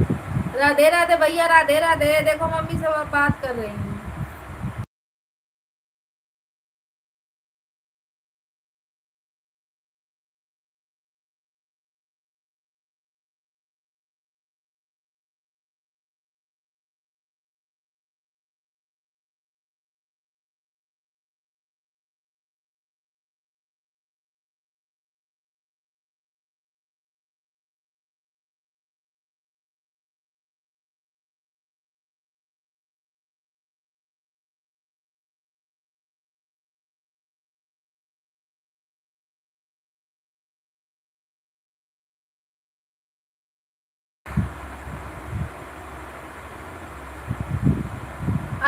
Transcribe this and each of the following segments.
राधे राधे भैया, राधे राधे। देखो मम्मी से बात कर रही हूँ।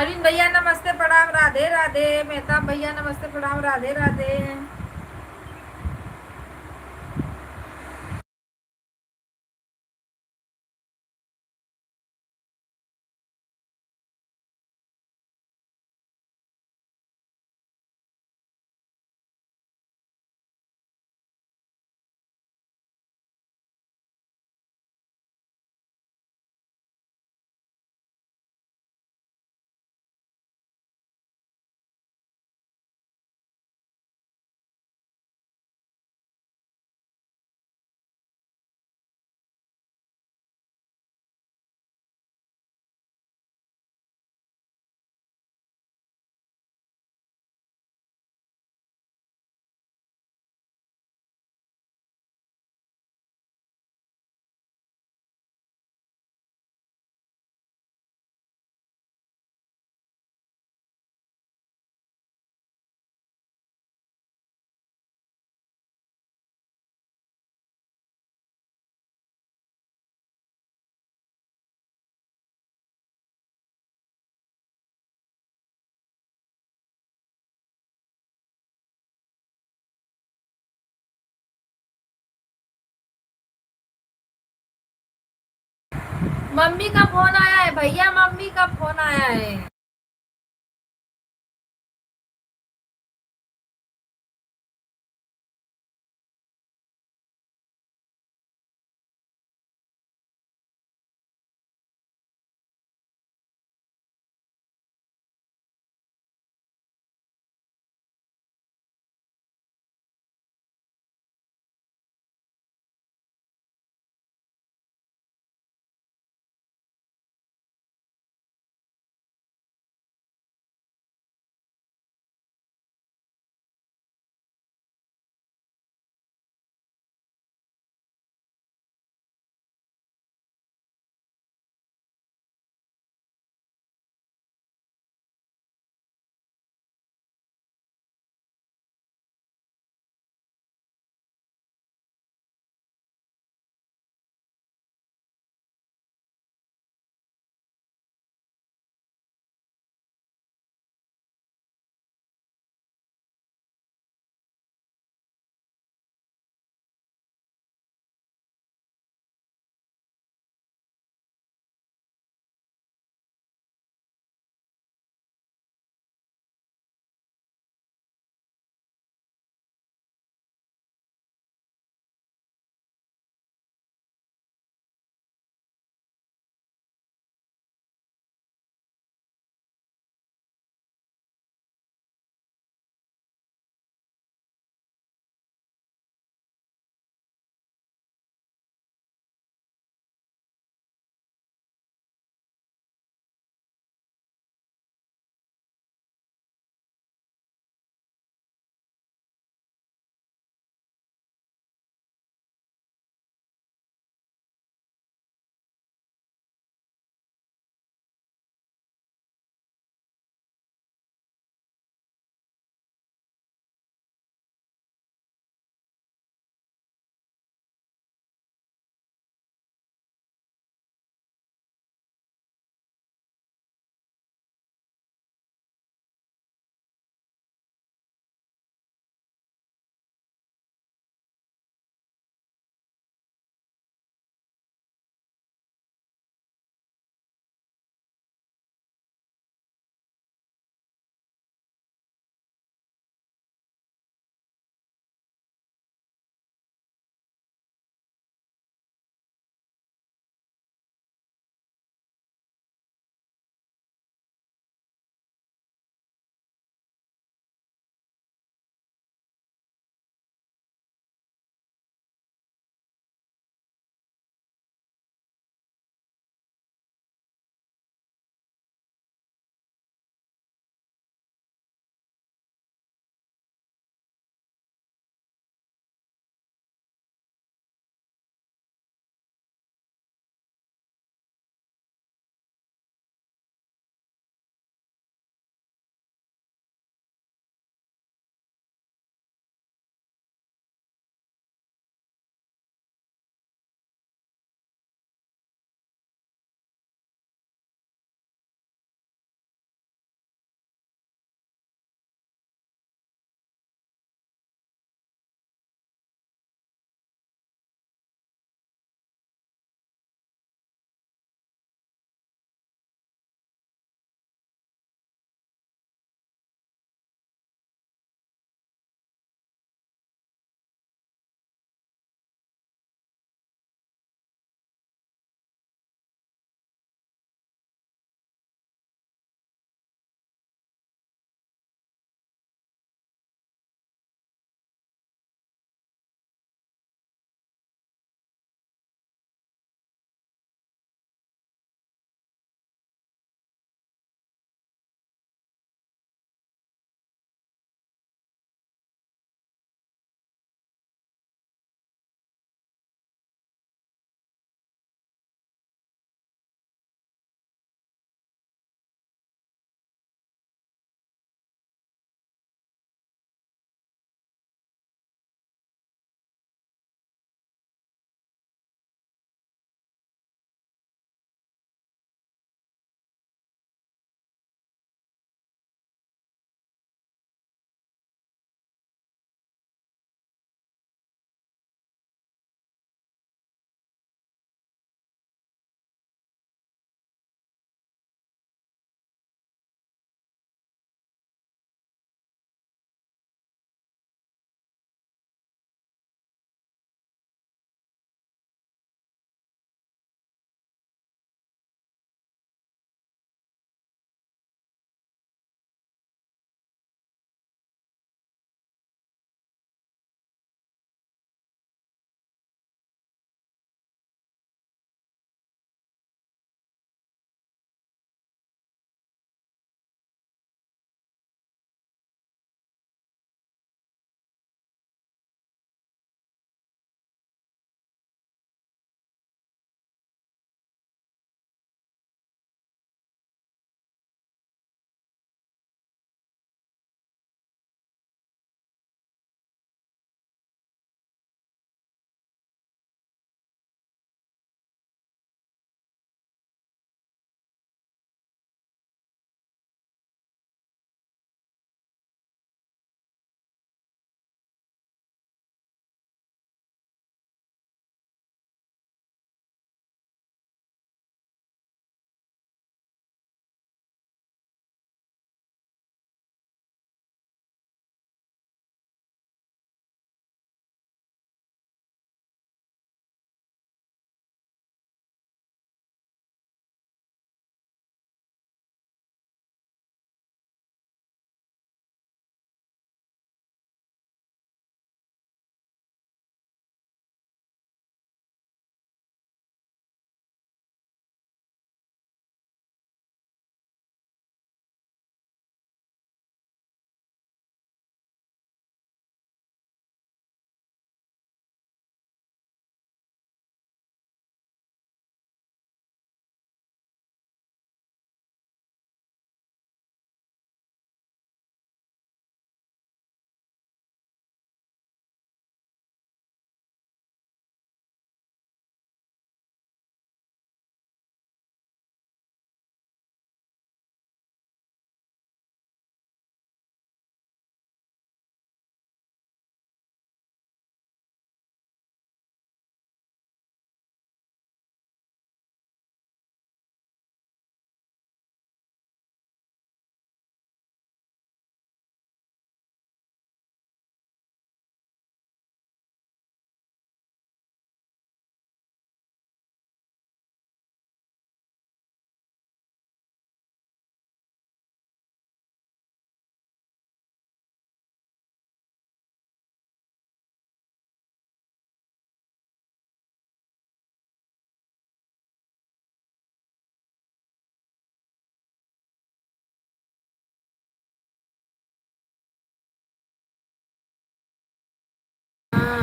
अरविंद भैया नमस्ते प्रणाम, राधे राधे। मेहताब भैया नमस्ते प्रणाम, राधे राधे। मम्मी का फोन आया है भैया, मम्मी का फोन आया है।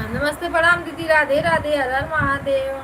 नमस्ते प्रणाम दीदी, राधे राधे, हर हर महादेव।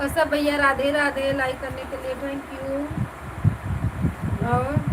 कसब भैया राधे राधे, लाइक करने के लिए थैंक यू। और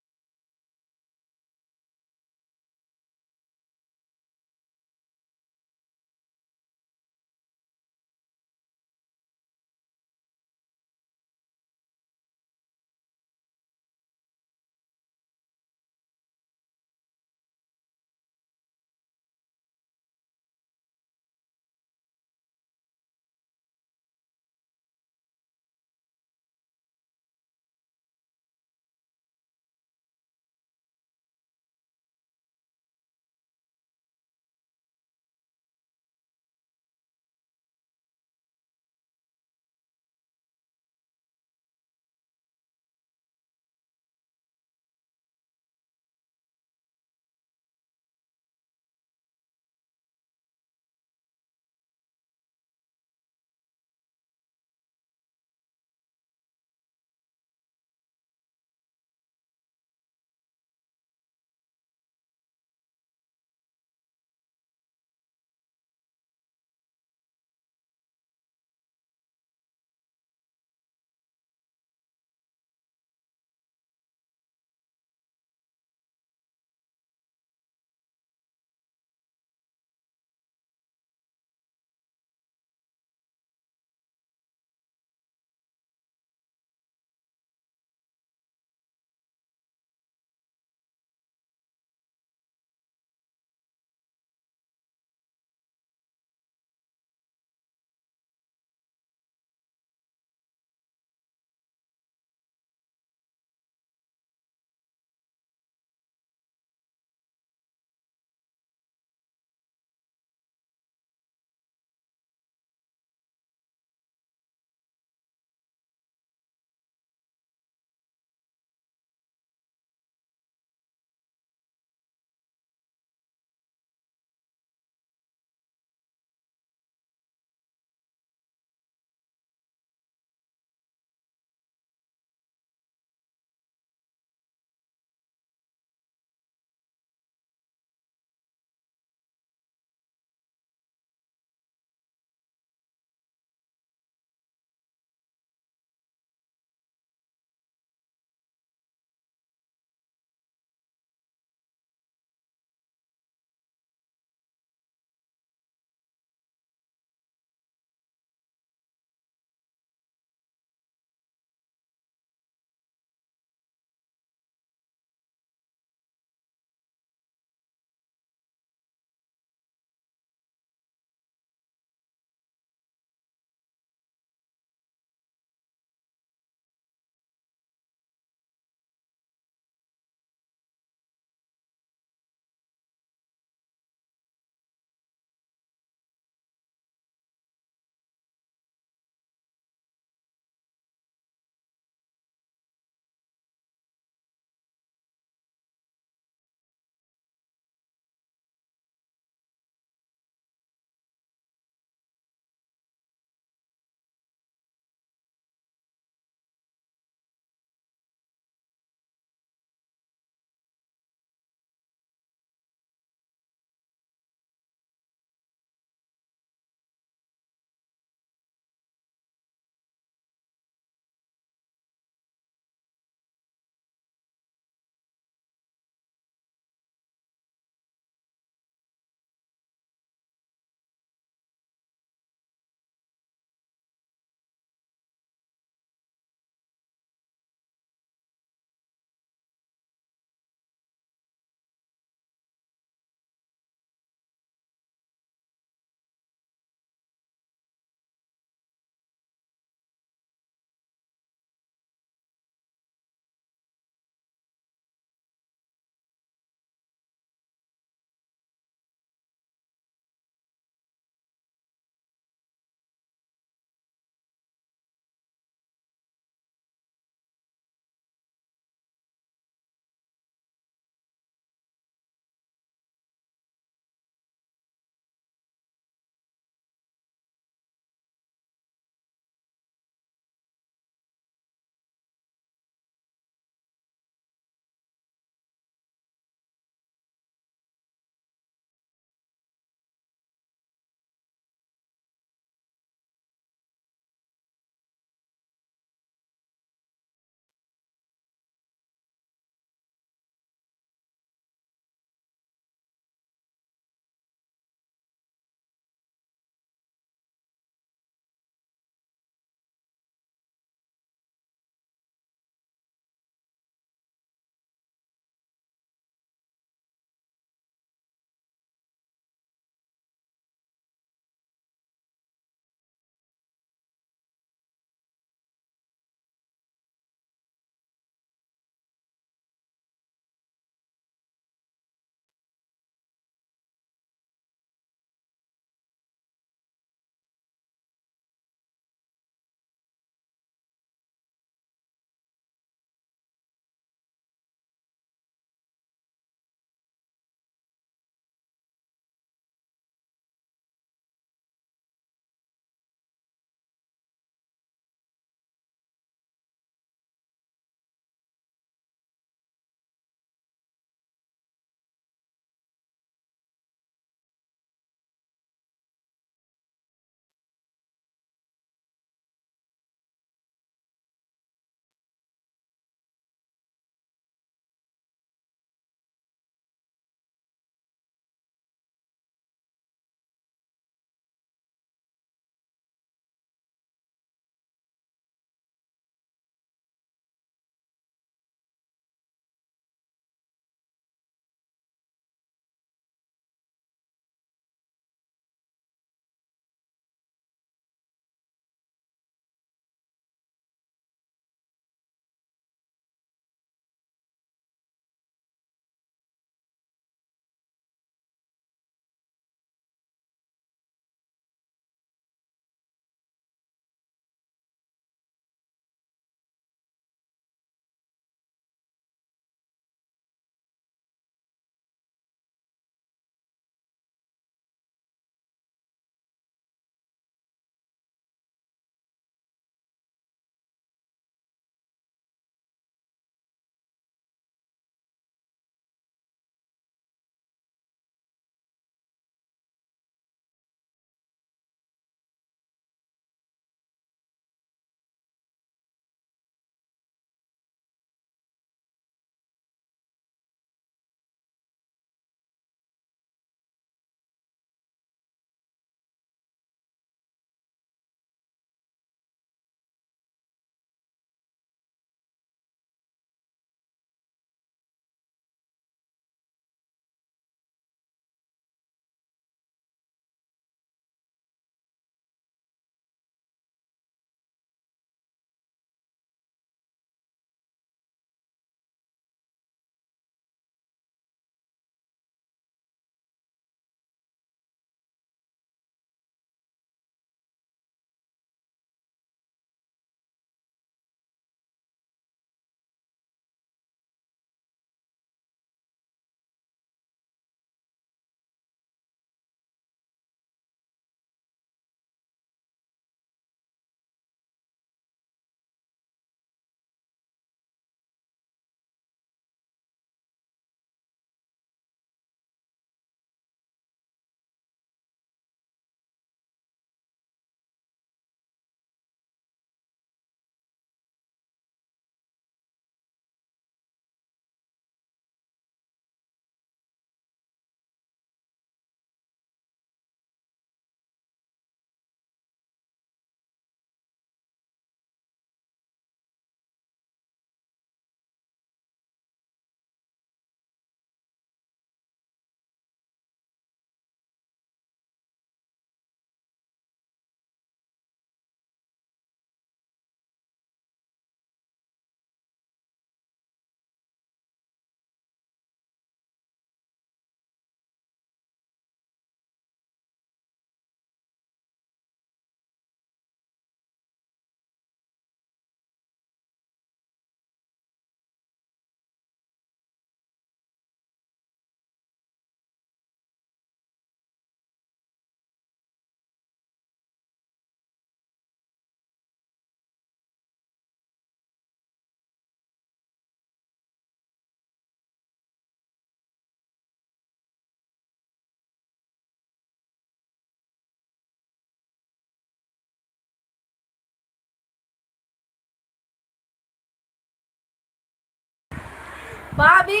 भाभी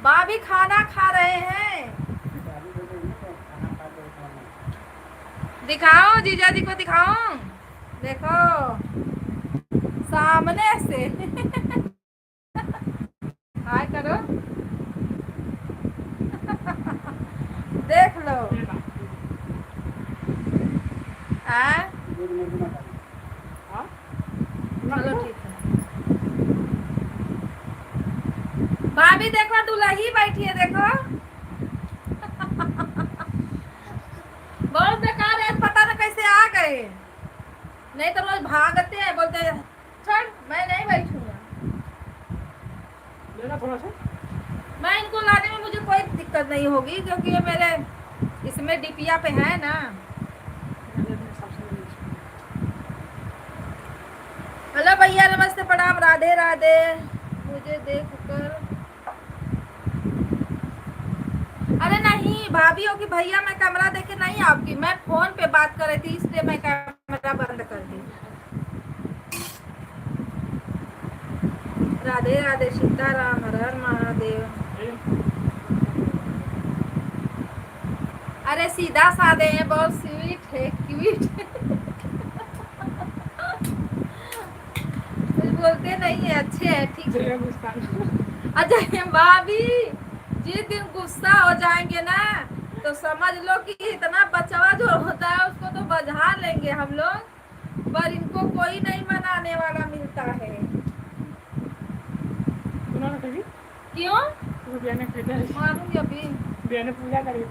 भाभी खाना खा रहे हैं। दिखाओ जीजा जी को दिखाओ, देखो सामने से। हाय करो, देख लो। चलो ठीक है। भाभी देखो दुल्ही बैठी है, देखो। बहुत बेकार है, पता ना कैसे आ गए। नहीं तो रोज भागते हैं, बोलते हैं छोड़ मैं नहीं बैठूंगा। थोड़ा सा मैं इनको लाने में मुझे कोई दिक्कत नहीं होगी, क्योंकि ये मेरे इसमें डिपिया पे है ना। हेलो भैया, नमस्ते प्रणाम, राधे राधे। मुझे देखकर अरे नहीं भाभी होगी भैया, मैं कैमरा देखे नहीं आपकी, मैं फोन पे बात कर रही थी, इसलिए मैं कैमरा बंद कर दी। राधे राधे, सीताराम, हर हर महादेव। अरे सीधा साधे हैं, बहुत स्वीट है, क्यूट। कुछ बोलते नहीं है, अच्छे है, ठीक है। अच्छा भाभी, जिस दिन गुस्सा हो जाएंगे ना तो समझ लो कि इतना बचवा जो होता है उसको तो बजा लेंगे हम लोग, पर इनको कोई नहीं मनाने वाला मिलता है। क्यों मारूंगी अभी? पूजा करी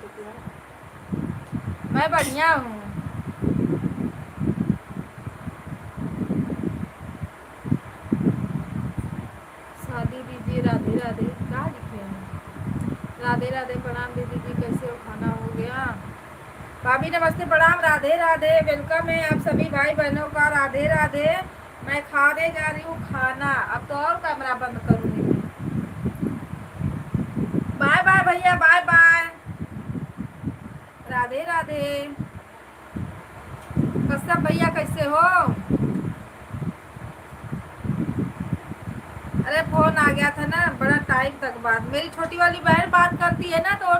मैं बढ़िया हूँ। शादी दीजिए, राधे राधे क्या लिखे हैं? राधे राधे, प्रणाम दीदी जी, कैसे हो, खाना हो गया? भाभी नमस्ते प्रणाम, राधे राधे, वेलकम है आप सभी भाई बहनों का, राधे राधे। मैं खाने जा रही हूँ खाना, अब तो और कैमरा बंद करूंगी। बाय बाय भैया, बाय बाय, राधे राधे। कश्यप भैया कैसे हो? अरे फोन आ गया था ना, बड़ा टाइम तक बात, मेरी छोटी वाली बहन बात करती है ना तो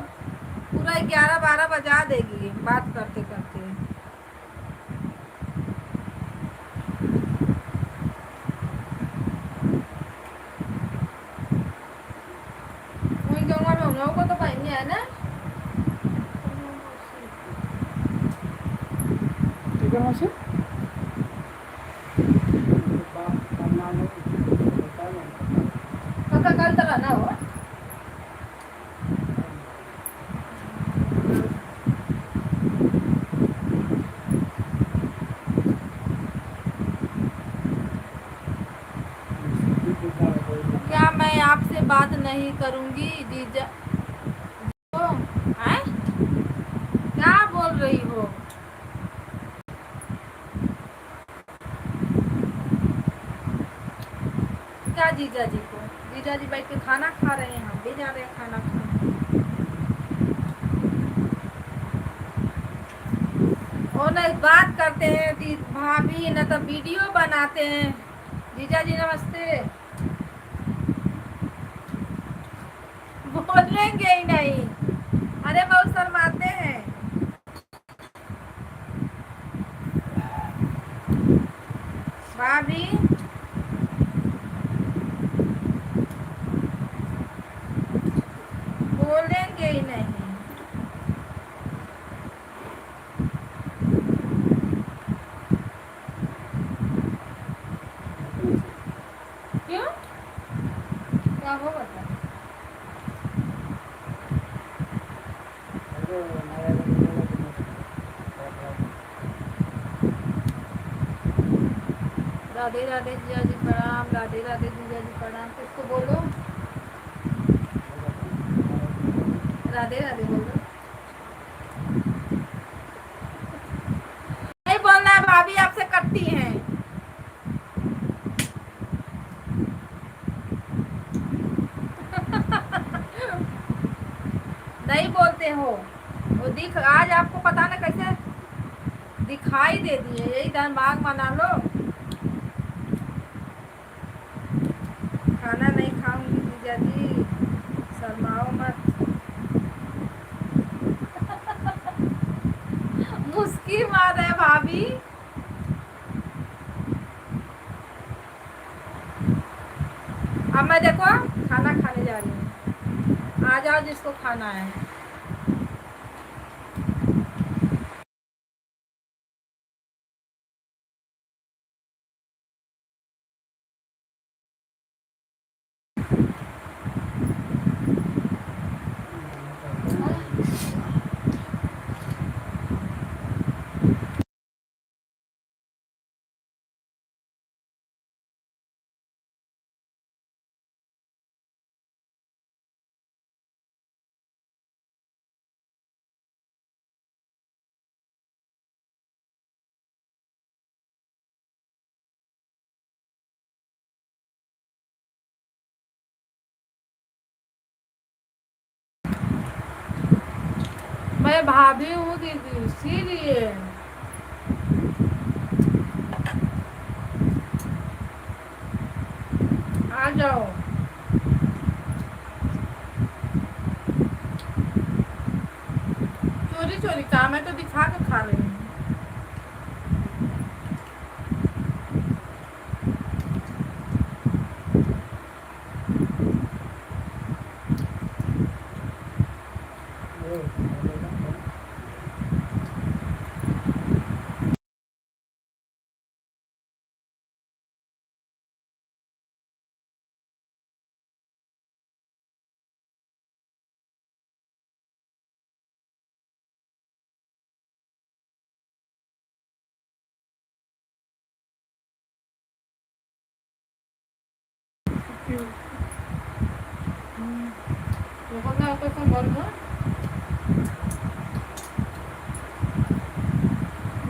पूरा 11-12 बजा देगी बात करते करते। में उन को तो पाएंगे है ना। कल तक आना हो। क्या मैं आपसे बात नहीं करूंगी जीजा? हैं? क्या बोल रही हो? क्या जीजा जी को? जीजा जी बैठ के खाना खा रहे हैं, हम भी जा रहे हैं खाना खाने। और न बात करते हैं भाभी, न तो वीडियो बनाते हैं। जीजा जी नमस्ते। बोलेंगे ही नहीं, अरे बहुत शर्माते हैं। भाभी बोलेंगे ही नहीं। क्यों, क्या हो बता? राधे राधे जीजा जी प्रणाम, राधे राधे जीजा जी प्रणाम, किसको बोलो? राधे राधे बोलो। नहीं बोलना है, भाभी आपसे कटती हैं। नहीं बोलते हो, वो दिख आज आपको पता ना कैसे दिखाई देती है, यही दिमाग बना लो। खाना नहीं खाऊंगी जीजा जी। भाभी अब मैं देखो खाना खाने जा रही हूँ, आ जाओ जिसको खाना है। मैं भाभी हूँ दीदी, इसीलिए आ जाओ। चोरी चोरी काम है तो दिखा के खा रही हूँ। Pokoknya aku kan baru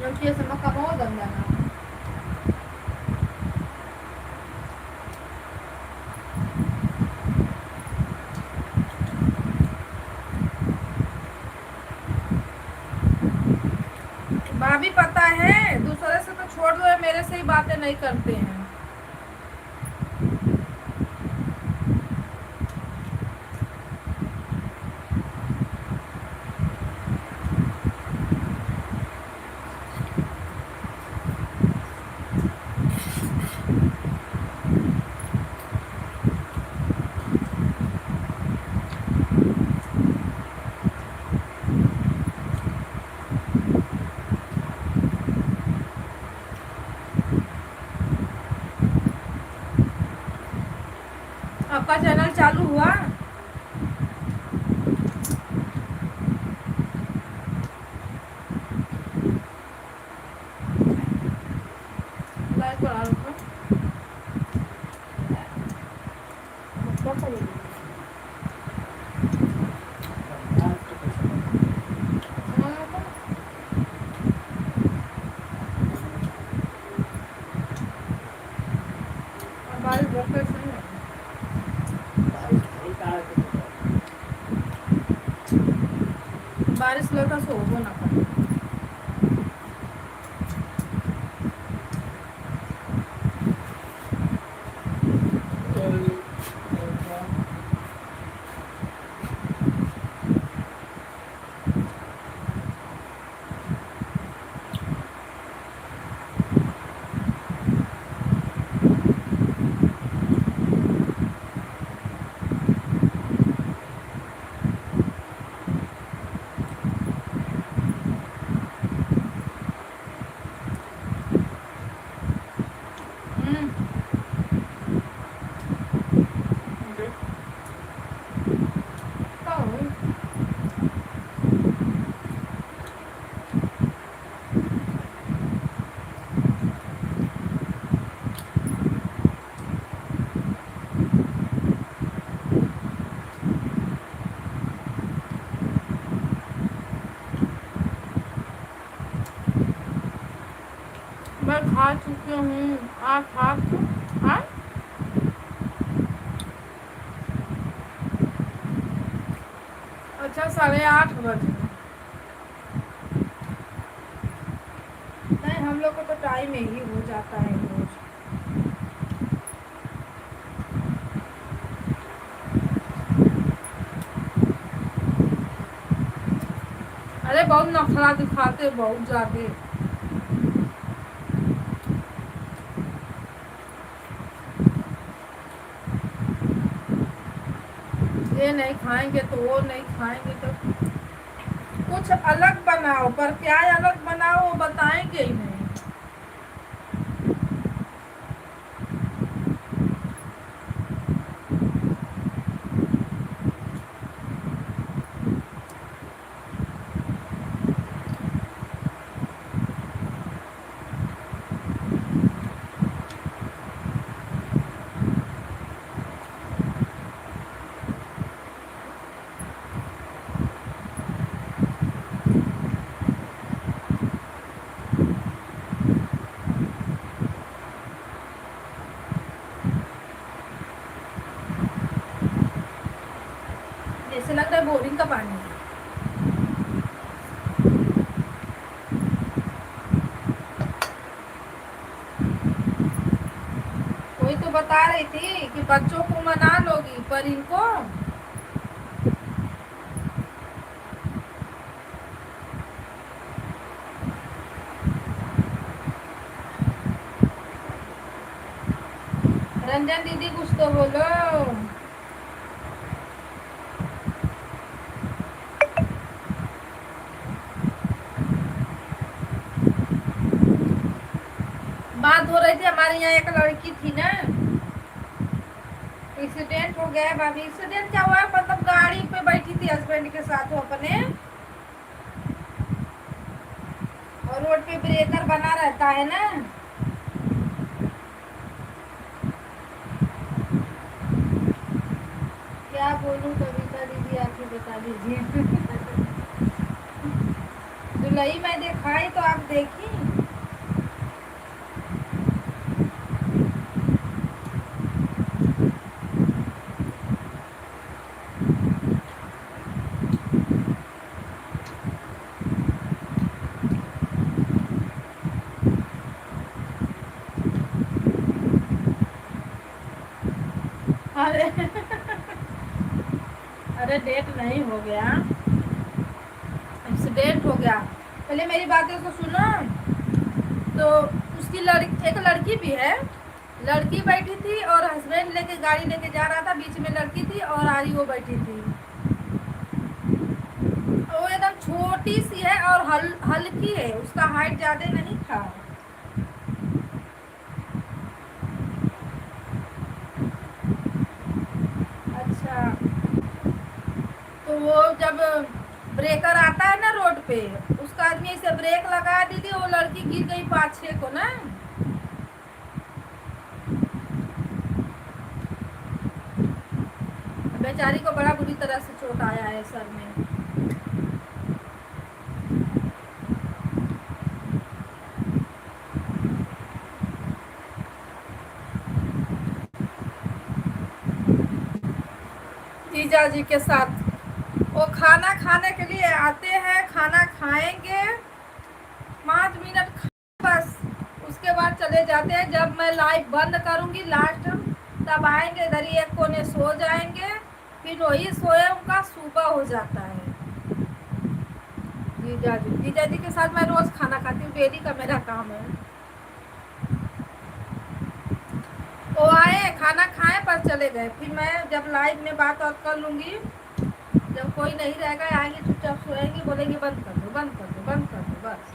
yang kia sama kamu dandan. भाभी पता है दूसरे से तो छोड़ दो, मेरे से ही बातें नहीं करते हैं। आपका चैनल चालू हुआ? लाइक बढ़ा लो। क्या करेंगे? बारिश बहुत कैसे है? बारिश लगा सो हो ना पाए। मैं खा चुकी हूँ। आप खा हाँ? अच्छा 8:30 बजे। नहीं हम लोग को तो टाइम ही हो जाता है रोज। अरे बहुत नखरा दिखाते बहुत ज्यादा। ये नहीं खाएंगे तो वो नहीं खाएंगे तो कुछ अलग बनाओ, पर क्या अलग बनाओ वो बताएंगे ही नहीं। जैसे लग रहा है बोरिंग का पानी है। कोई तो बता रही थी कि बच्चों को मना लोगी, पर इनको रंजन दीदी कुछ तो बोलो। बात हो रही थी, हमारे यहाँ एक लड़की थी ना, एक्सीडेंट हो गया है भाभी। एक्सीडेंट क्या हुआ, मतलब गाड़ी पे बैठी थी हस्बैंड के साथ वो अपने, और रोड पे ब्रेकर बना रहता है ना, क्या बोलूं कविता दीदी, आप ही बता दीजिए। दुलई मैं दिखाई तो आप देखी। अरे अरे डेट नहीं हो गया, एक्सीडेंट हो गया। पहले मेरी बातें तो सुनो। तो उसकी एक लड़की भी है, लड़की बैठी थी और हस्बैंड लेके गाड़ी लेके जा रहा था, बीच में लड़की थी और आरी वो बैठी थी। वो एकदम छोटी सी है और हल्की है, उसका हाइट ज्यादा नहीं था। अच्छा, तो वो जब ब्रेकर आता है ना रोड पे, उसका आदमी ऐसे ब्रेक लगा दी थी, वो लड़की गिर गई पाछे को ना। बेचारी को बड़ा बुरी तरह से चोट आया है सर में। जीजा जी के साथ वो खाना खाने के लिए आते हैं, खाना खाएंगे 5 मिनट बस, उसके बाद चले जाते हैं। जब मैं लाइव बंद करूंगी लास्ट, तब आएंगे इधर ही एक कोने सो जाएंगे, फिर वही सोए उनका सुबह हो जाता है। जीजा जी के साथ मैं रोज खाना खाती हूँ, डेली का मेरा काम है। वो आए खाना खाए पर चले गए, फिर मैं जब लाइव में बात कर लूंगी, जब कोई नहीं रहेगा आएंगे चुपचाप सोएंगे, बोलेंगे बंद कर दो बंद कर दो बंद कर दो बस।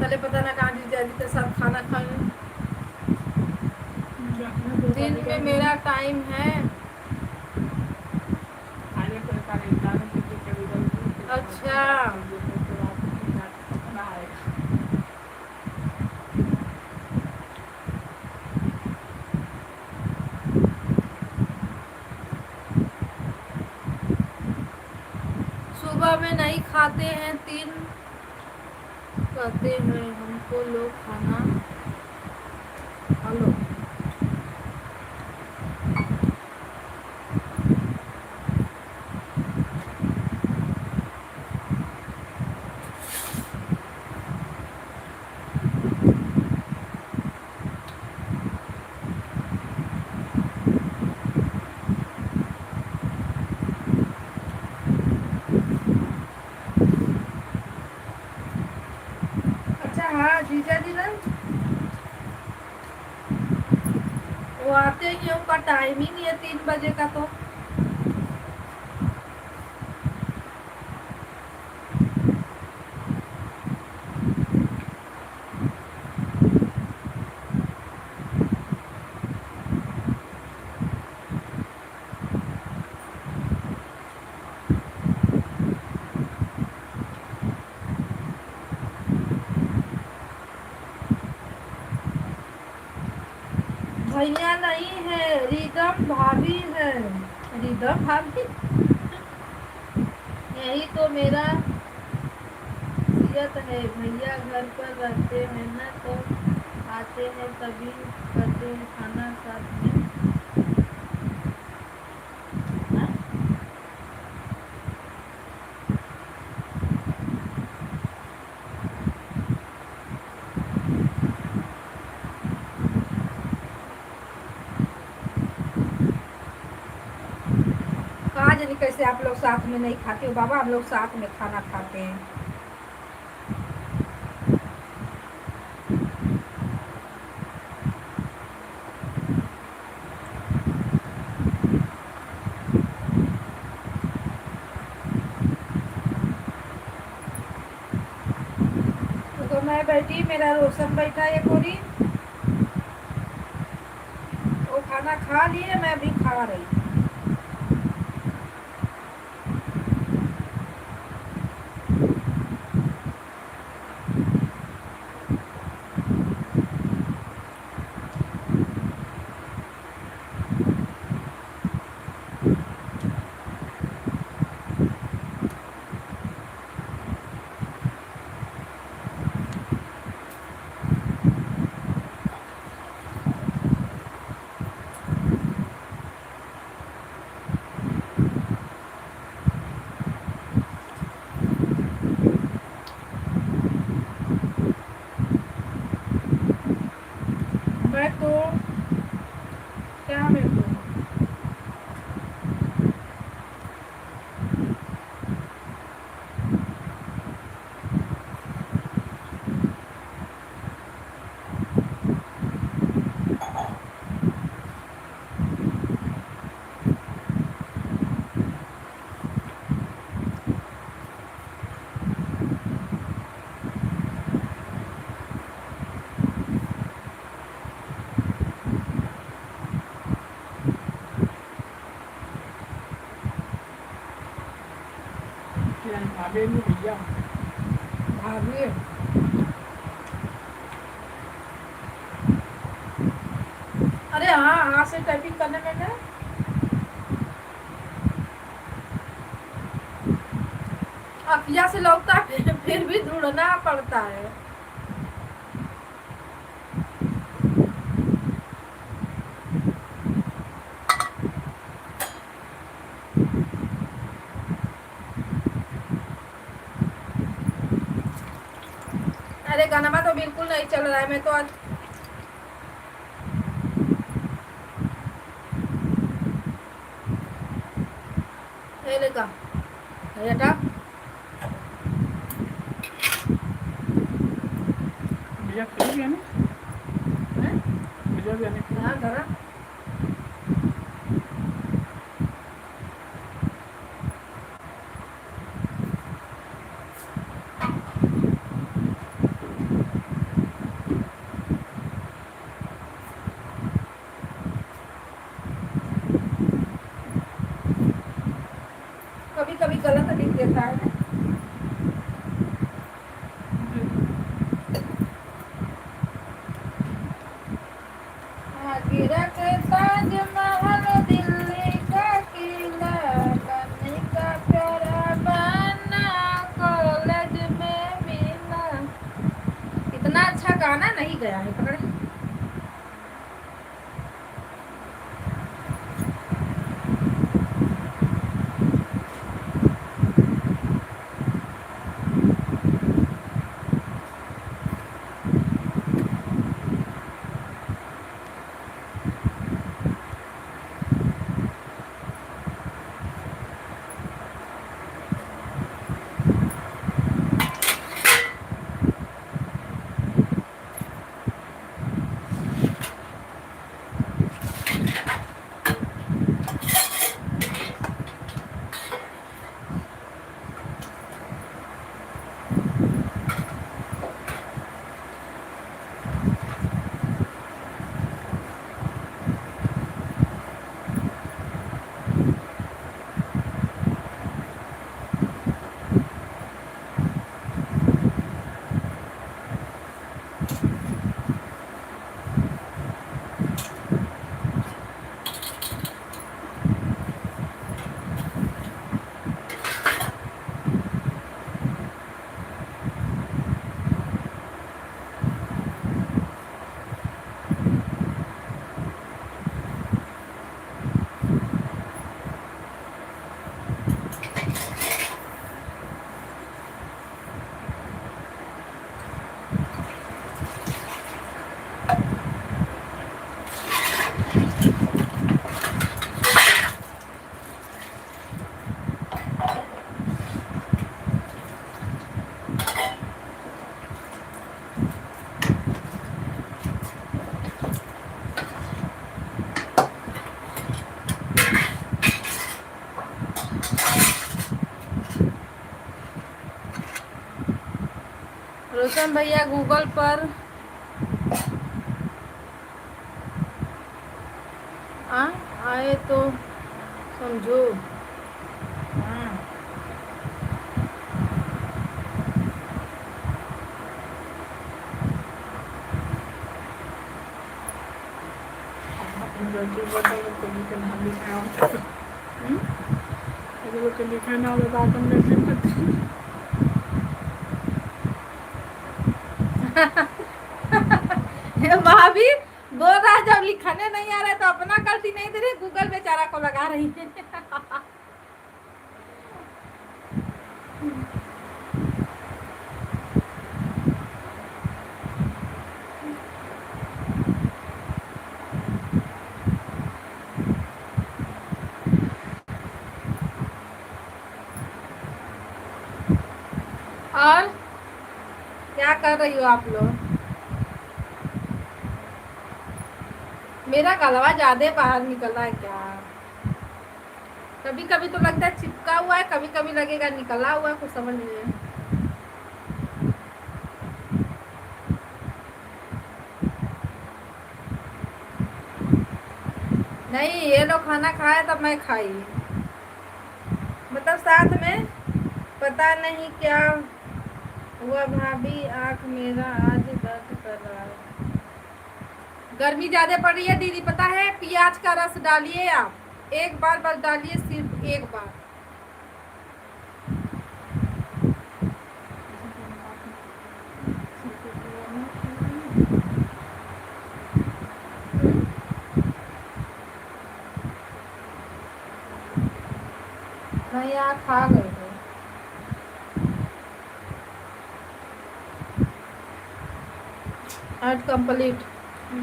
पहले पता ना कहाँ जीजा जी के साथ खाना खाएं। दिन में मेरा टाइम है। अच्छा, सुबह में नहीं खाते हैं, 3 कहते हैं हमको लोग खाना। हेलो, वो आते ही उनका टाइम ही नहीं है 3 बजे का। तो भैया नहीं है, रिदम भाभी है। रिदम भाभी, यही तो मेरा सियत है। भैया घर पर रहते हैं ना, तो आते हैं तभी करते हैं खाना साथ में। हाँ? कहाँ जाने कैसे आप लोग साथ में नहीं खाते हो बाबा, हम लोग साथ में खाना खाते हैं। तो मैं बैठी, मेरा रोशन बैठा है कोरी, वो खाना खा लिए, मैं भी खा रही। मैं तो क्या मैं तो भाभी नहीं भैया। भाभी अरे हाँ, हाथ से टाइपिंग करने में ना अखिया से लगता है, फिर भी ढूंढना पड़ता है। अरे गाना तो बिल्कुल नहीं चल रहा है, मैं तो आज ये लेगा बेटा। भैया खरीद गया ना, हैं? भैया भी आने के हाँ धरा। कभी कभी गलत लिख देता है ना। आगे रखे ताजमहल दिल्ली का किला, बनने का प्यारा बना कॉलेज में मिला। इतना अच्छा गाना नहीं गया है, पकड़े। विक्रम भैया गूगल पर आ, आए तो समझो। हाँ जो बता लोग को लिखे नाम लिखा होता हम्म? है लोग के लिखा ना होता तो अपन लिख सकते भाभी बोल रहा है जब लिखने नहीं आ रहा तो अपना गलती नहीं दे रही, गूगल बेचारा को लगा रही है। और क्या कर रही हो आप लोग? मेरा गलवा ज्यादा बाहर निकल रहा है क्या? कभी कभी तो लगता है चिपका हुआ है, कभी कभी लगेगा निकला हुआ है, कुछ समझ नहीं है। नहीं ये लोग खाना खाए तब मैं खाई, मतलब साथ में। पता नहीं क्या हुआ भाभी, आँख मेरा आज दर्द कर रहा है। गर्मी ज्यादा पड़ रही है दीदी, पता है? प्याज का रस डालिए आप, एक बार बस डालिए, सिर्फ एक बार। मैं यहाँ खा गई हूँ। आज कंप्लीट।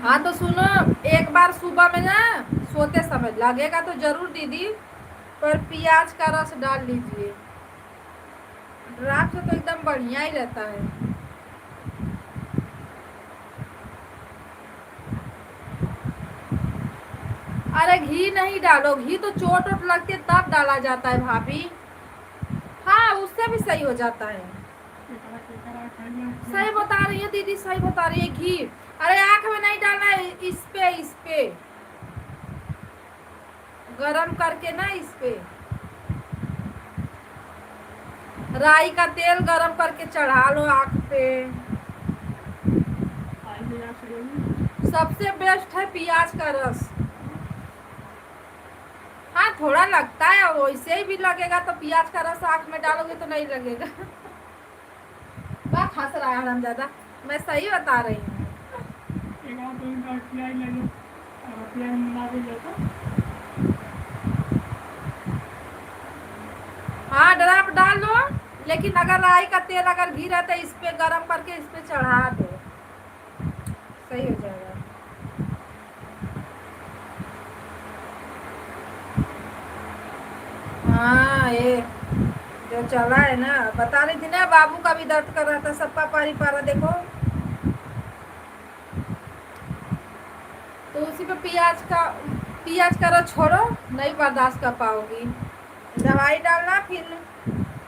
हाँ तो सुनो, एक बार सुबह में ना सोते समय लगेगा तो जरूर दीदी, पर प्याज का रस डाल लीजिए, ड्राफ्ट से तो एकदम बढ़िया ही रहता है। अरे घी नहीं डालो, घी तो चोट वोट लगती है तब डाला जाता है भाभी। हाँ उससे भी सही हो जाता है। सही बता रही है दीदी, सही बता रही है। घी अरे आंख में नहीं डालना है, इस पे गरम करके ना, इस पे राई का तेल गरम करके चढ़ा लो आंख पे। सबसे बेस्ट है प्याज का रस। हाँ थोड़ा लगता है, वैसे ही भी लगेगा तो प्याज का रस आंख में डालोगे तो नहीं लगेगा। बात हंस रहा है हरामजादा, मैं सही बता रही हूँ। हाँ ड्राप डाल दो, लेकिन अगर राई का तेल अगर घी रहता है इस पे गरम करके इस पे चढ़ा दो, सही हो जाएगा। हाँ ये जो चला है ना, बता रही थी ना, बाबू का भी दर्द कर रहा था, सबका पारी पारा देखो। तो उसी पे प्याज का रस छोड़ो, नहीं बर्दाश्त कर पाओगी। दवाई डालना, फिर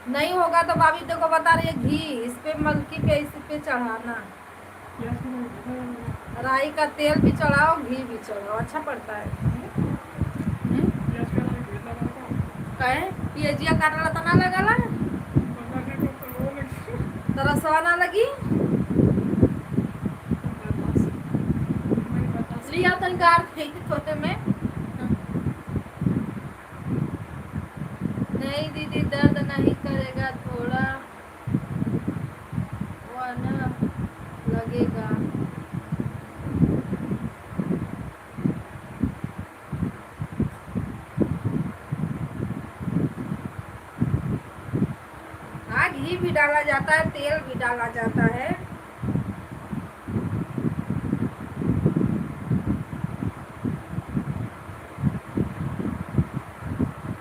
नहीं होगा तो भाभी देखो बता रही है, घी इस पे मलकी पे इस पे चढ़ाना, राई का तेल भी चढ़ाओ, घी भी चढ़ाओ, अच्छा पड़ता है। कहे पियजिया काटला तो ना लगला, तरसवा ना लगी। लिया तनकार थोड़े में। नहीं दीदी दर्द नहीं करेगा, थोड़ा वो ना लगेगा। हाँ घी भी डाला जाता है, तेल भी डाला जाता है।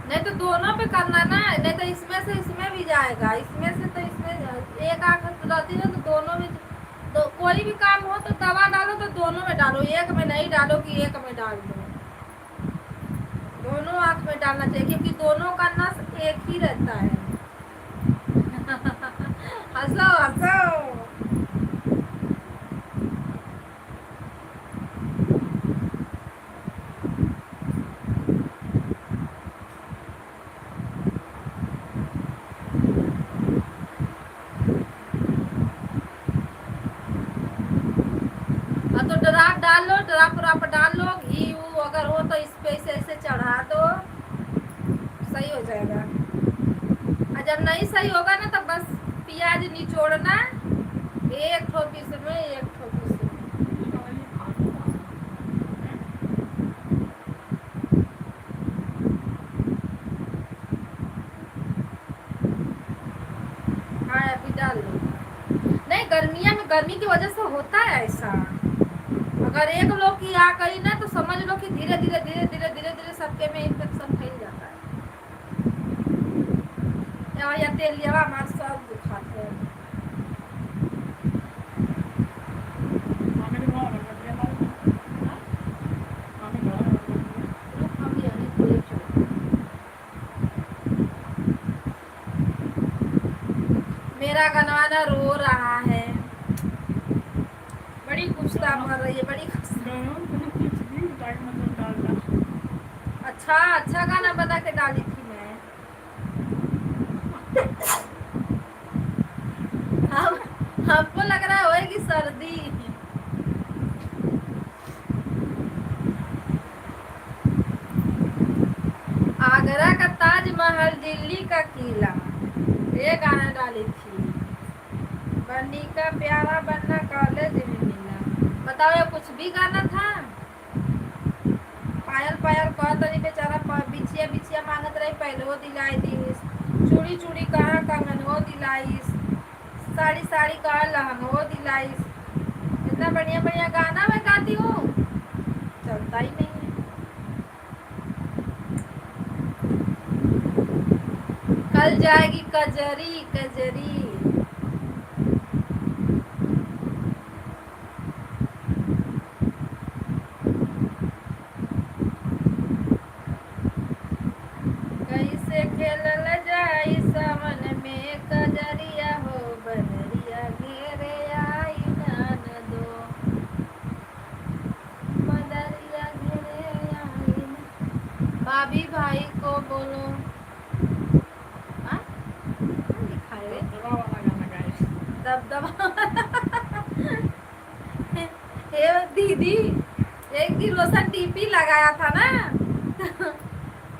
नहीं तो दोनों पे करना ना, नहीं तो इसमें से इसमें भी जाएगा, इसमें से तो इसमें एक आंख रहती है तो दोनों में। तो कोई भी काम हो तो दवा डालो तो दोनों में डालो, एक में नहीं डालो कि एक में डाल दो। दोनों आंख में डालना चाहिए क्योंकि दोनों का नस एक ही रहता है। हंसो हंसो। गर्मी की वजह से होता है ऐसा। अगर एक लोग की आ गई ना तो समझ लो कि धीरे धीरे धीरे धीरे धीरे धीरे सबके में इन्फेक्शन फैल जाता है। या तेल लिया हमारे सब दुखाते हैं। मेरा गनवाना रो रहा है, बड़ी गुस्सा मर रही है, बड़ी अच्छा अच्छा गाना बना के डाली थी मैं। हमको लग रहा होएगी सर्दी। आगरा का ताजमहल, दिल्ली का किला, ये गाना डाली थी। बनी का प्यारा बनना कॉलेज में मिला। बताओ ये कुछ भी गाना था। पायल पायल कह तरी बेचारा बिछिया बिछिया मांगत रही, पहलो दिलाई दीस, चूड़ी चूड़ी कहाँ कंगनो दिलाईस, साड़ी साड़ी कहाँ लहंगो दिलाईस। इतना बढ़िया बढ़िया गाना मैं गाती हूँ, चलता ही नहीं है। कल जाएगी कजरी कजरी। कैसे खेलल जाई सावन में कजरिया हो, बदरिया घेरे आई नान दो, बदरिया घेरे आई। भाभी भाई को बोलो। दबदबा हे दीदी, एक दिन रोशन टीपी लगाया था ना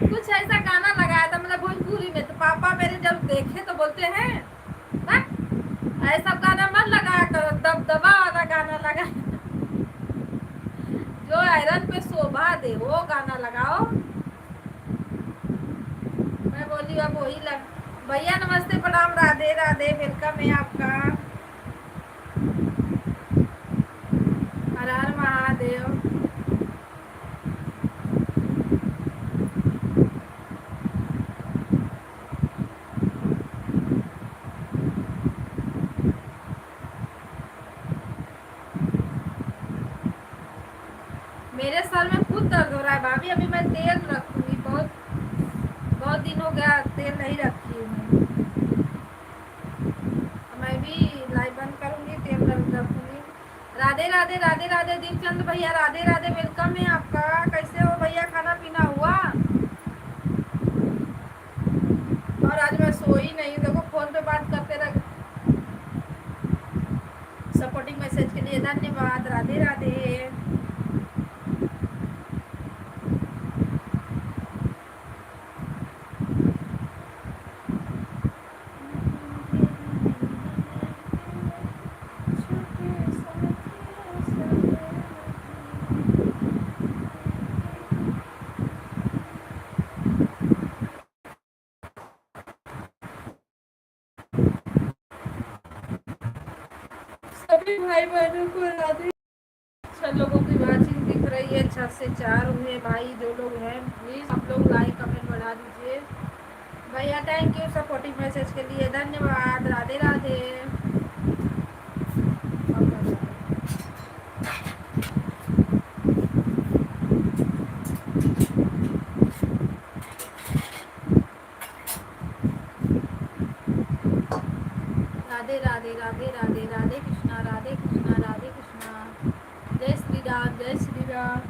कुछ ऐसा गाना लगाया था मतलब भोजपुरी में, तो पापा मेरे जब देखे तो बोलते हैं ना ऐसा गाना मत लगाया करो, दबदबा वाला गाना लगा जो आयरन पे शोभा दे वो गाना लगाओ। मैं बोली अब वही लग। भैया नमस्ते प्रणाम, राधे राधे, वेलकम है आपका। हर हर महादेव। मेरे सर में खुद दर्द हो रहा है भाभी, अभी मैं तेल रखूंगी, बहुत बहुत दिन हो गया तेल नहीं रखी हूँ। मैं भी लाइव बंद करूंगी, तेल रखूंगी। राधे राधे राधे राधे दीपचंद भैया, राधे राधे, वेलकम है आपका। कैसे हो भैया, खाना पीना हुआ? और आज मैं सोई नहीं, देखो फोन पे बात करते रह। सपोर्टिंग मैसेज के लिए धन्यवाद, राधे राधे। सभी भाई बहनों को राधे। 6 लोगों की वाचिंग दिख रही है, 6 से 4 हुए भाई। जो लोग हैं प्लीज आप लोग लाइक कमेंट बढ़ा दीजिए भैया। थैंक यू सपोर्टिंग मैसेज के लिए, धन्यवाद, राधे राधे। राधे राधे राधे राधे, राधे कृष्णा राधे कृष्णा राधे कृष्णा। जय श्री राम जय श्री राम।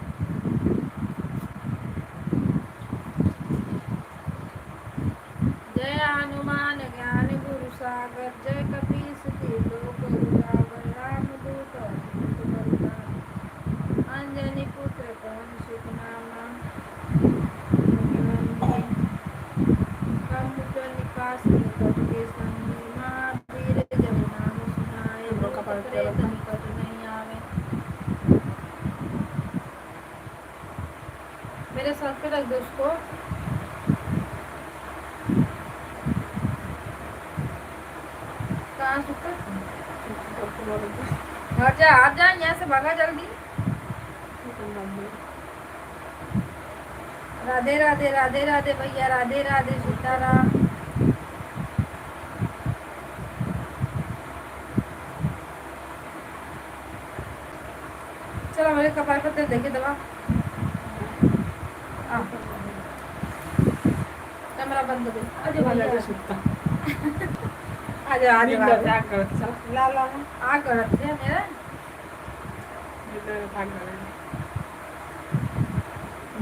जय हनुमान ज्ञान गुरु सागर, जय कपीस लोक उजागर, रामदूत अंजनी पुत्र पवन सुत नामा, निकास निकट के संगी, महावीर जब नाम सुनाए, प्रेत निकट नहीं आवे। मेरे सर पे रख दो उसको। कहाँ सुता? हट जा यहाँ से भागा जल्दी। राधे राधे राधे राधे भैया, राधे राधे सीताराम। चलो मेरे कपाल पर तेल देखिए दवा। कैमरा बंद कर दे। आजा ला ला आ करत है मेरा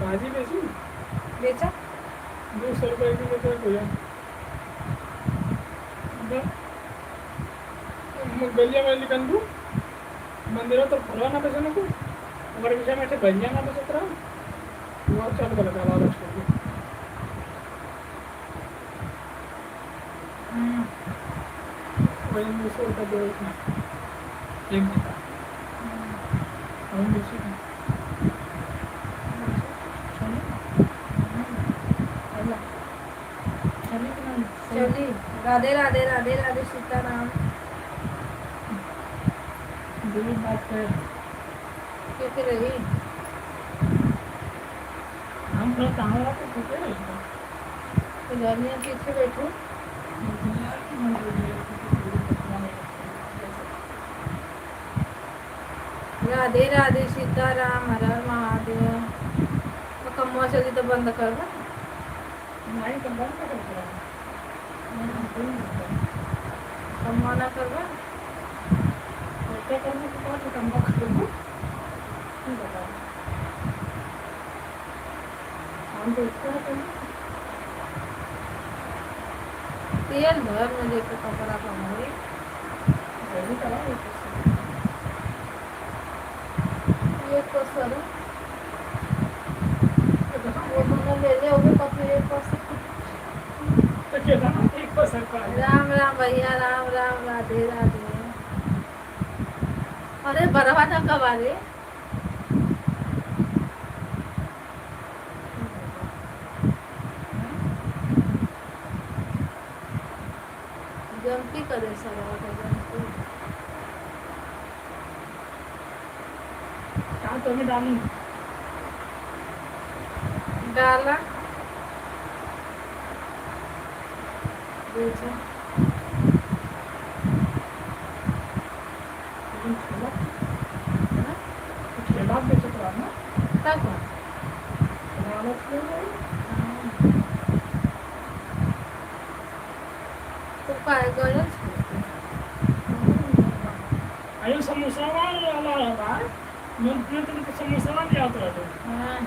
भाजी बेची बेचा 200 रुपये की लेकर भैया गलिया में निकल दू मंदिर तो फरवा ना बेचने को अगर विषय में भजिया ना बेचत रहा वो चल कर लगा वाला छोड़ वही 200 रुपये दो एक घंटा हम बेची चली राधे राधे राधे राधे सीताराम। दिल्ली बात है कैसे रही हम लोग कहाँ वाला तो ठीक है पुजारियाँ पीछे बैठो। राधे राधे सीताराम, हर हर महादेव। तो कमवा चली तो बंद कर दो। नहीं तो बंद कर कमवा ना करवा क्या करने के बाद कम कर दो हम तो इसका तेल भर मुझे तो कपड़ा कमाई वही करा ये तो सर वो दोनों ले ले होगे पति एक पास। तो क्या एक पसंद का राम राम भैया, राम राम, राधे राधे। अरे बरवा ना कब आ रे जंपी करे सरवा का जंपी क्या तो मैं डालूं डाला बेचा खेला बेचत रहा ना तक तो काय गरज अयो समोसा वाला है मैं तो समोसा वाला आता है हाँ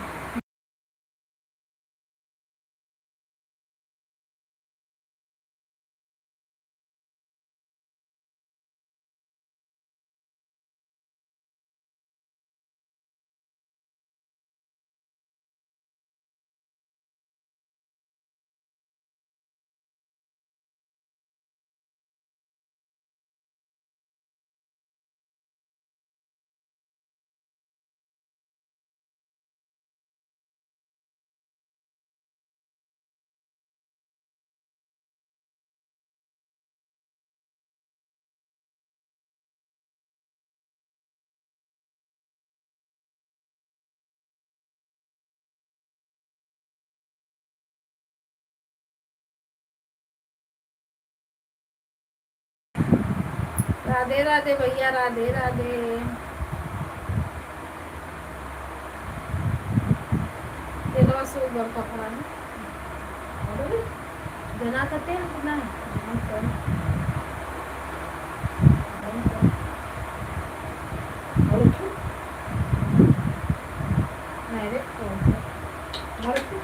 राधे राधे भैया, राधे राधे। ये तो बस ऊपर कपड़ा है जना करते हैं कितना नहीं रे ऐसे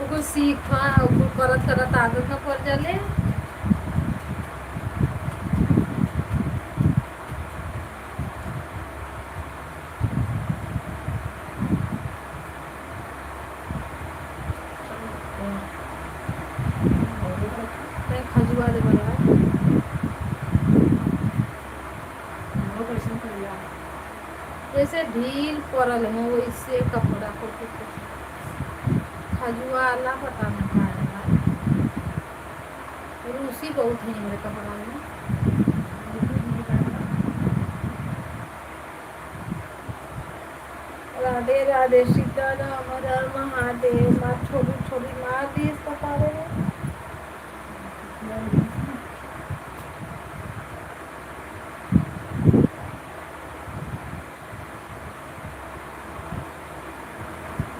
कुछ सीखा करत करत आदत न पड़ जाले खजुआ दे बड़ा ये से ढील पड़ल है वैसे कपड़ा को खजुआला पता नहीं का है। रूसी बहुत है मेरे कपड़ा में। राधे राधे सीताराम हर हर महादेव। माँ छोटी छोटी माँ दिस बतावे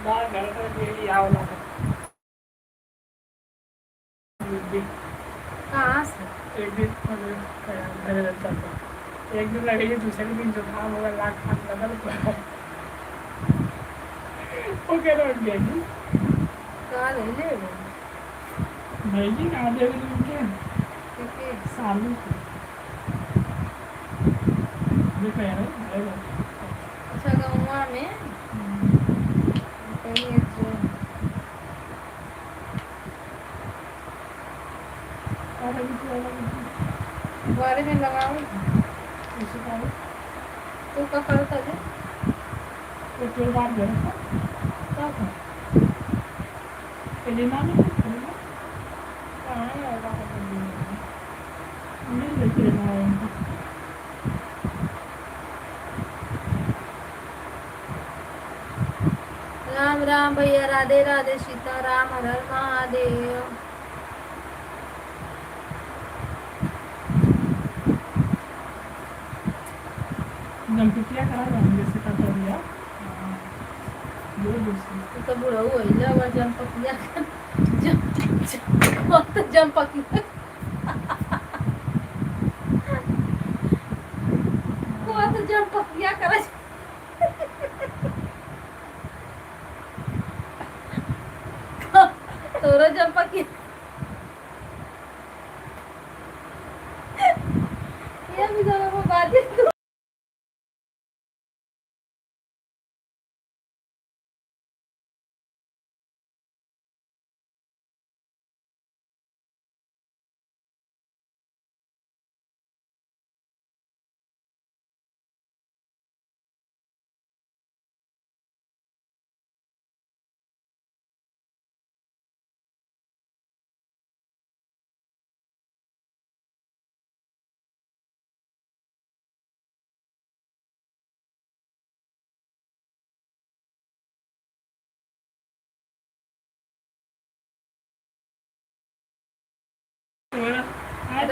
बाहर घर तक ये आवला था कहाँ से एक दिन घर रहता था एक दिन लगेगी दूसरे दिन जुकाम होगा लाख खान लगा वो कह रहा गया जी कहाँ ले ले नहीं जी कहाँ दे रही उनके क्योंकि सालू ये कह रहे हैं अच्छा गौवा में कहीं जो बारे में लगाओ तो का करता है तो बात कर क्या था एलिना में कहाँ है होगा नहीं लेके आए राम राम भैया राधे राधे सीताराम हर हर महादेव। जमपिटिया करा जाएंगे जैसे करता दिया तू तो बुढ़ा हुआ ही लगा जंपकिया बहुत जंपकिया बहुत जंपकिया करे तोरो जंपकिया ये भी दोनों को बात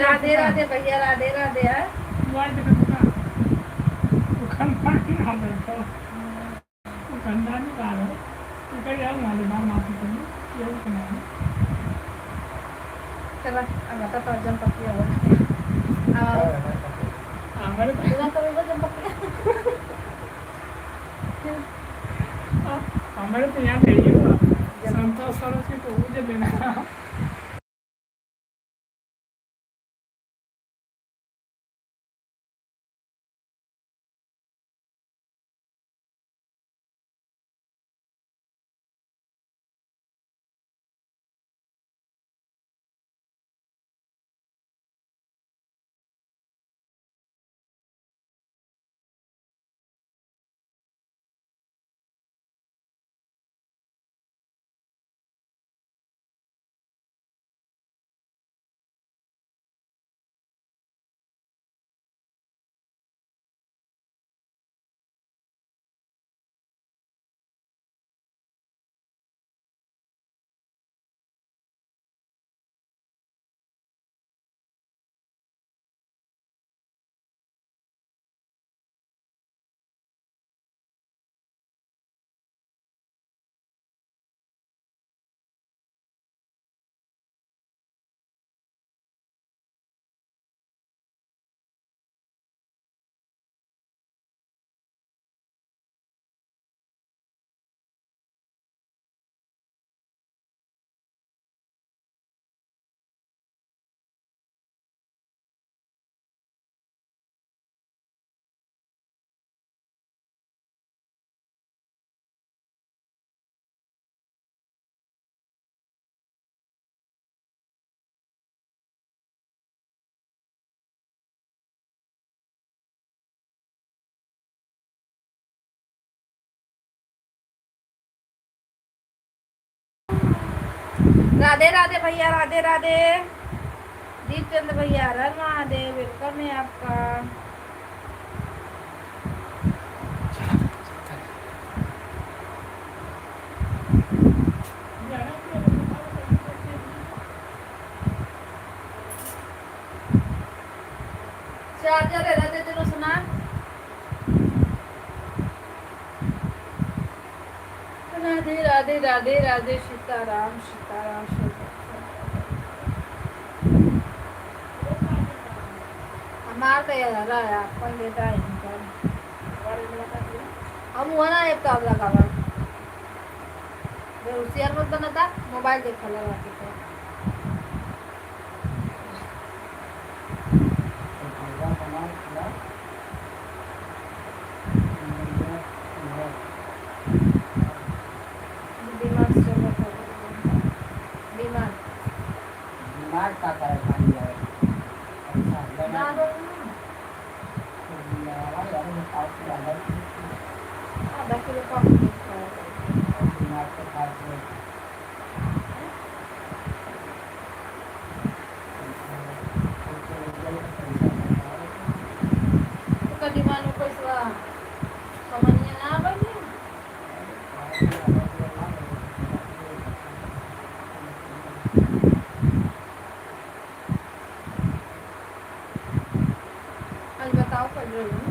राधे राधे भैया राधे राधे यार चला अब आता तो जंपकिया हो पूरा करोगे जंपकिया हमारे तो यहाँ चाहिए संतोष सर की तो मुझे देना राधे राधे भैया, राधे राधे। दीपचंद भैया, हर हर महादेव, वेलकम है आपका। चार्जर है राधे तेरे सुना। राधे राधे राधे राधे, सीताराम सीताराम सीताराम। हमार तो यार रहा है आपका लेता है इनका। हम हुआ ना एक तो लगा हुआ होशियार मत बनाता, मोबाइल देखा लगा के तो। दिमाग से मत दिमाग दिमाग का करे पानी जाए ना दो आधा किलो कम दिमाग के पास तो डिमांड को इसवा समझने ना बने। आज बताओ कर रही हूँ।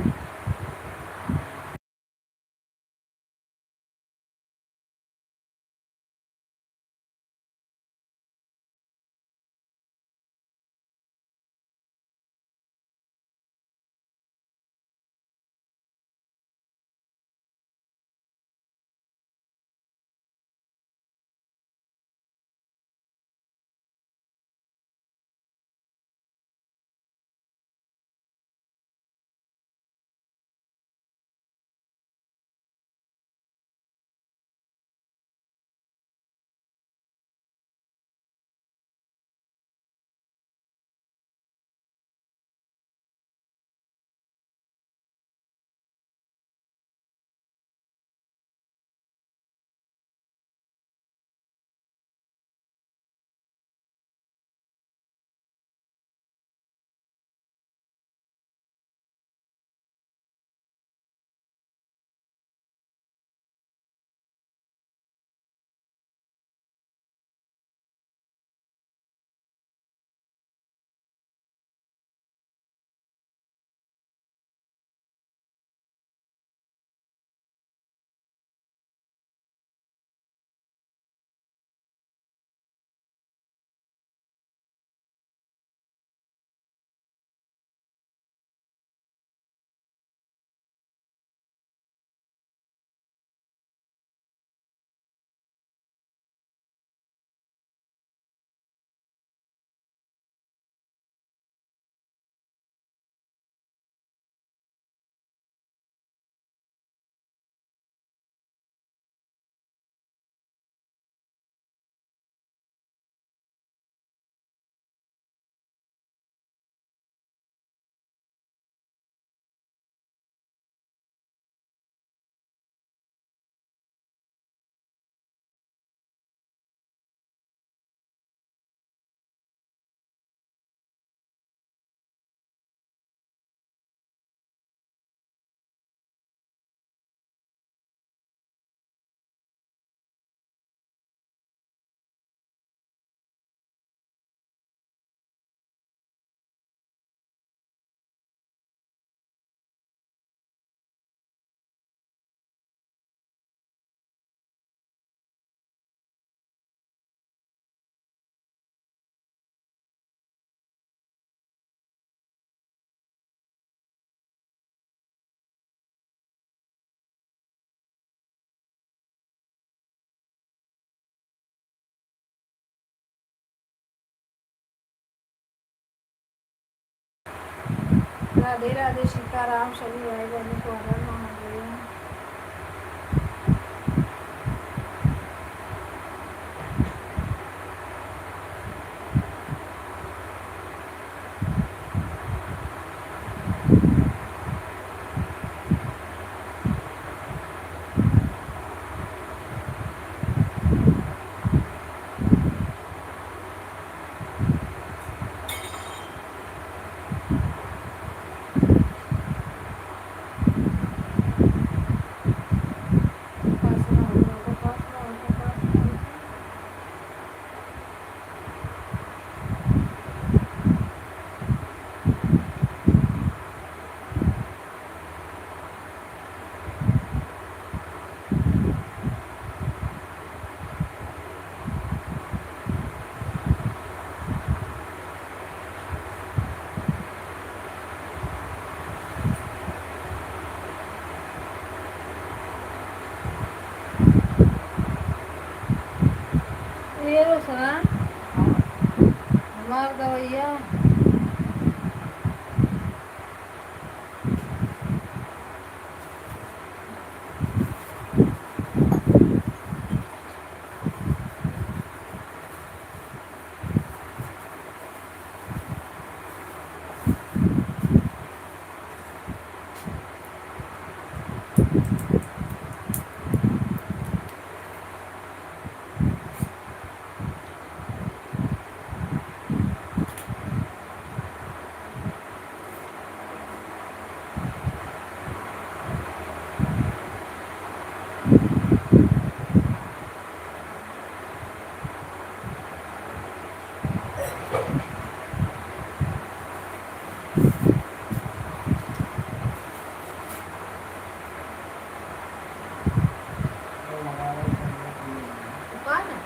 राधे राधे, सीताराम, सभी भाई बहनों को हर हर महादेव। मार दवैया। वो लगा रहे थे, कौन है?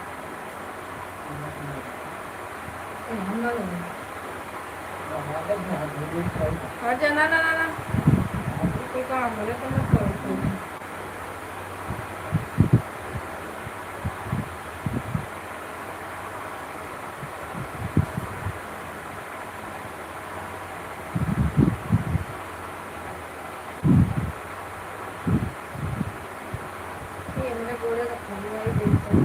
हम ना लेंगे। हट जा, ना ना ना ना, कोई काम बोले तो मत करो कोई। ये मैंने गोले रखा हुआ है, देखो।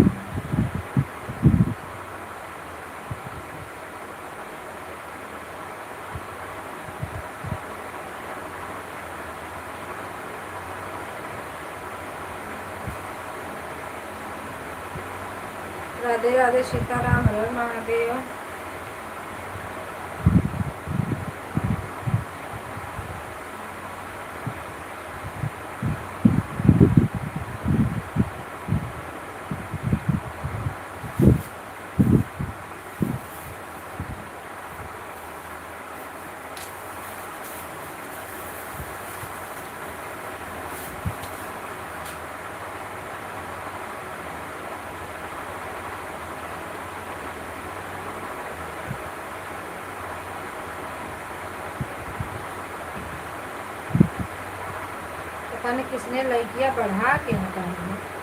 राधे राधे, सीताराम, हर हर महादेव। पता नहीं किसने लड़कियां बढ़ा के हटाई है।